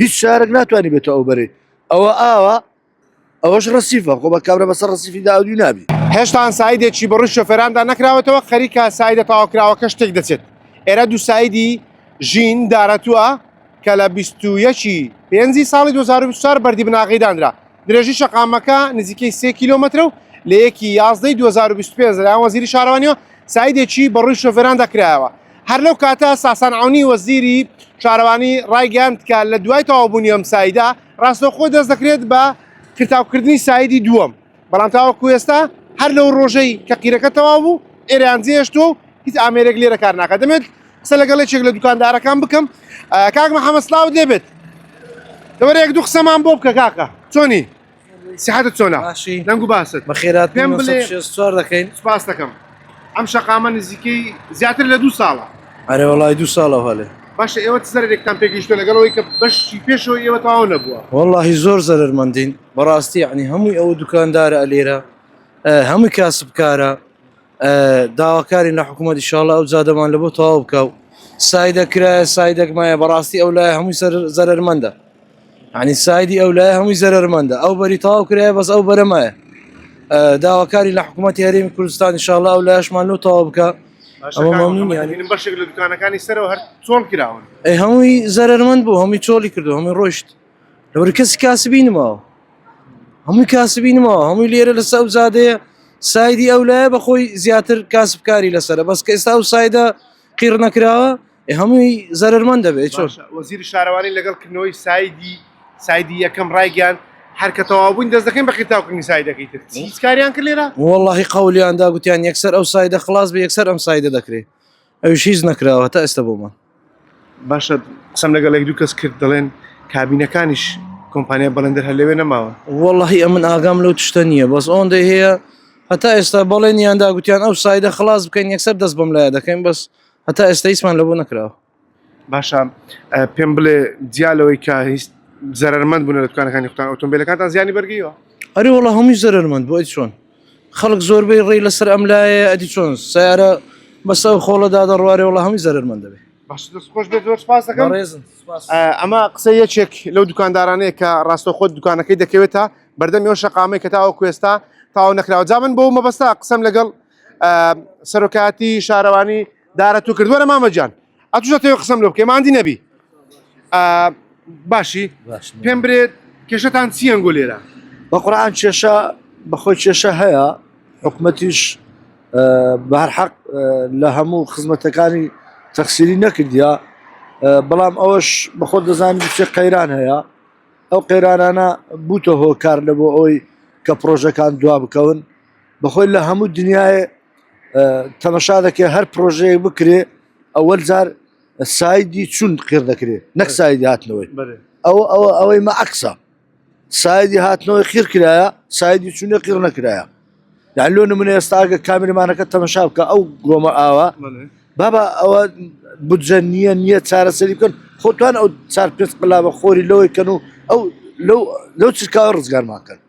هیچ شارێک ناتوانانی بێتەوە ئەو بەرێ ئەوە ئاوە ئەوەش ڕەسیفە خۆ بە کابرا بەسەر ڕەسیفی داودی نابی. هێشتان سایدێکی بە ڕووی شۆفێراندا نەکراوەتەوە خەریکە سایدە تەواوکراوەکە شتێک دەچێت. ئێرە دوو سایدی ژین دارەتووە کە لە 21 پێنجی ساڵی 2024 بەردی بناغی دانرا. درێژی شەقامەکە نزیکەی 3 کیلۆمەترە و لە 1 2025 لەلایەن وەزیری شارەوانیەوە سایدێکی بە ڕووی شۆفێراندا کرایەوە. هەر لەو کاتە ساسان عەونی وەزیری شارەوانی ڕایگەاند کە لە دوای تەواوبوونی ئەم سایدا ڕاستەوخۆ دەست دەکرێت بە کرتاوکردنی سایدی دووەم. بەڵام تاوەکو ئێستا هەر لەو ڕۆژەی کە قیرەکە تەواو بوو ئێرەیان جێهێشتووە و هیچ ئامێرێک لێرە کار ناکات. دەمێت قسە لەگەڵ یەکێک لە دوکاندارەکان بکەم. کاک محەممەد سڵاوت لێبێت دەوەرە یەک دوو قسەمان بۆ بکە کاکە چۆنی سیحەتت چۆنە دەنگ و باست بەخێرات پێم بڵێ دەکەین سپاس دەکەم. ئەم شەقامە نزیکەی زیاتر لە 2 ساڵە. ئەرێ وەڵای 2 ساڵە هەڵێ باشە ئێوە زەرێکتان پێگەیشتووە لەگەڵەوەی کە بەشی پێشەوە ئێوە تەواو نەبووە. واللهی زۆر زەرمەندین بەڕاستی یعنی هەمووی ئەوە دوکاندارە ئەلێرە هەمووی کاسبکارە داواکاری لە حکوومەت ئینشاڵڵا ئەو جادەمان لە بۆ تەواو بکە و سایدە کرایە سایدێک مایە بەڕاستی ئەو لای هەمووی زەرمەندە ینی سایدی ئەو لای هەمووی زەرمەندە ئەو بەری تەواو کرایە بەس ئەو بەرەمایە داواکاری لە حکوومەتی هەرێمی کوردستان ئینشاڵڵا ئەو لایشمان لەو تەواو بکە. ئەمە مەمنون یعنی بەشێک لە دوکانەکانی سەرەوە هەر چۆڵ کراون. ئەی هەمووی زەرمەند بوو هەمووی چۆڵی کردو هەمووی ڕۆیشت لەوەری کەسی کاسبی نماوە هەمووی کاسبی نماوە هەمووی لێرە لە سەو زادەیە سایدی ئەو لایە بەخۆی زیاتر کاسبکاری لەسرە بەس کە ئێستا و سایدە قیر نەکراوە هەمووی زەرمەند دەبێت. چۆن وەزیری شارەوانی لەگەڵکردنەوەی سایدی یەکەم ڕایگەیان هەرکە تەواوبووین دەست دەکەین بە قیرتاوکردنی سایدەکەی تر هیچ کاریان کرد لێرە؟ وەڵڵاهی قەولیاندا گوتیان یەکسەر ئەو سایدە خلاص بە یەکسەر ئەم سایدە دەکرێت ئەوش هیچ نەکراوە تا ئێستا بۆمان. باشە قسەم لەگەڵ یەک دوو کەس کرد دەڵێن کابینەکانیش کۆمپانیا بەڵندر هەر لەوێ نەماوە. وەڵڵهی ئەمن ئاگام لەو تشتە نییە بەس ئەوەندەی هەیە هەتا ئێستا بەڵێنیاندا گوتیان ئەو سایدە خلاص بکەین یەکسەر دەست بەم لایە دەکەین بەس هەتا ئێستا هیچمان لەبوو نەکراوە. باشە پێم بڵێ جیالەوەی کە هیچ زەرمەند بوون لە دوکانەکانی قوتان ئۆتۆمبیلەکانتان زیانی بەرگیوە؟ ئەرێ وەڵڵا هەمووی زەرمەند بۆ چۆن خەڵک زۆربەی ڕێی لەسەر ئەم لایە ئەدی چۆن سیارە بەسە خۆڵەدا دەڕوارێ وڵە هەمووی زەرمەند دەبێت. باش دەستخۆش بێت زۆر سپاس دەکەم. ئەمە قسە یەکێک لەو دوکاندارانەیە کە ڕاستەوخۆ دوکانەکەی دەکەوێتە بەردەمی ئەو شەقامەی کە تاوەکو ئێستا تاوا نەکراوە. جا من بۆ مەبەستا قسەم لەگەڵ سەرۆکاتی شارەوانی دارەتوو کرد. وەرە مامەجان ئەتوشەتەوە قسەم لێ بکەی ماندی نەبی. باشی پێم برێت کێشەتان چی ئەنگۆ لێرە؟ بە قورعان کێشە بەخۆی کێشە هەیە حکوومەتیش بە هەر حەق لە هەموو خزمەتەکانی تەخسیری نەکردیا بەڵام ئەوەش بەخۆ دەزانانی بچێ قەیران هەیە ئەو قەیرانانە بووتە هۆکار لە بۆ ئەوی کە پرۆژەکان دوا بکەون بەخۆی لە هەموو دنیای تەمەشا دەکێ هەر پرۆژەیەک بکرێ ئەوەل جار سایدی چون قیر دەکرێت نەک سایدی هاتنەوەی ئەوەی مەعەکسە سایدی هاتنەوەی خیر کرایە سایدی چونە قیر نەکرایە یعنی لۆ نمونە ئێستا ئەگە کامێرەمانەکە تەمەشا بکە ئەو گۆمە ئاوە بابا ئەوە بودجە نییە چارەسەری بکەن خۆتوان ئەو 4-5 قلا بە خۆری لەوەی کەن و ئەو لەو چرکاوە ڕزگارماکەن.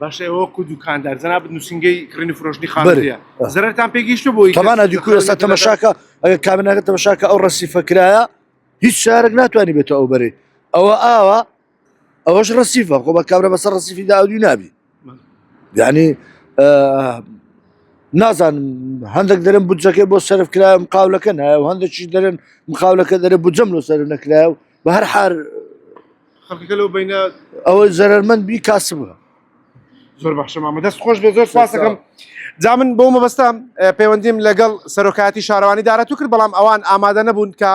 باشە ئەوە کو دوکاندار جەناب نووسنگەی کڕینی فرۆشتنی خانوویە زەرتان پێگەیشتە بۆی تەمانە دیکو ئێستا تەمەشاکە ئەگە کامێنەکە تەمەشاکە ئەو ڕەسیفە کرایە هیچ شارێک ناتوانانی بێتەوە ئەو بەرێ ئەوە ئاوە ئەوەش ڕەسیفە خۆ بە کابرا بەسەر ڕەسیفی داودی نابی یعنی نازانم هەندێک دەرن بودجەکەی بۆ سەرف کرایە مقاولەکە نایە و هەندێکی دەرن مقاولەکە دەرە بودجەم لۆ سەرف نەکرایە و بە هەر حار خەڵکەکە لەو بینە ئەوە زەرمەند بی کاسبە. زۆر باشە مامە دەست خۆش بێ زۆر سپاس دەکەم. جا من بۆ مەبەستا پەیوەندیم لەگەڵ سەرۆکایەتی شارەوانی دارەتوو کرد بەڵام ئەوان ئامادە نەبوون کە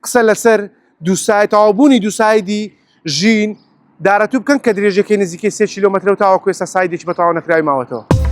قسە لەسەر تەواوبوونی دوو سایدی ژین دارەتوو بکەن کە درێژەکەی نزیکەی 3 کیلۆمەتر و تاوەکو ئێستا سایدێکی بەتەواو نەکراوی ماوەتەوە.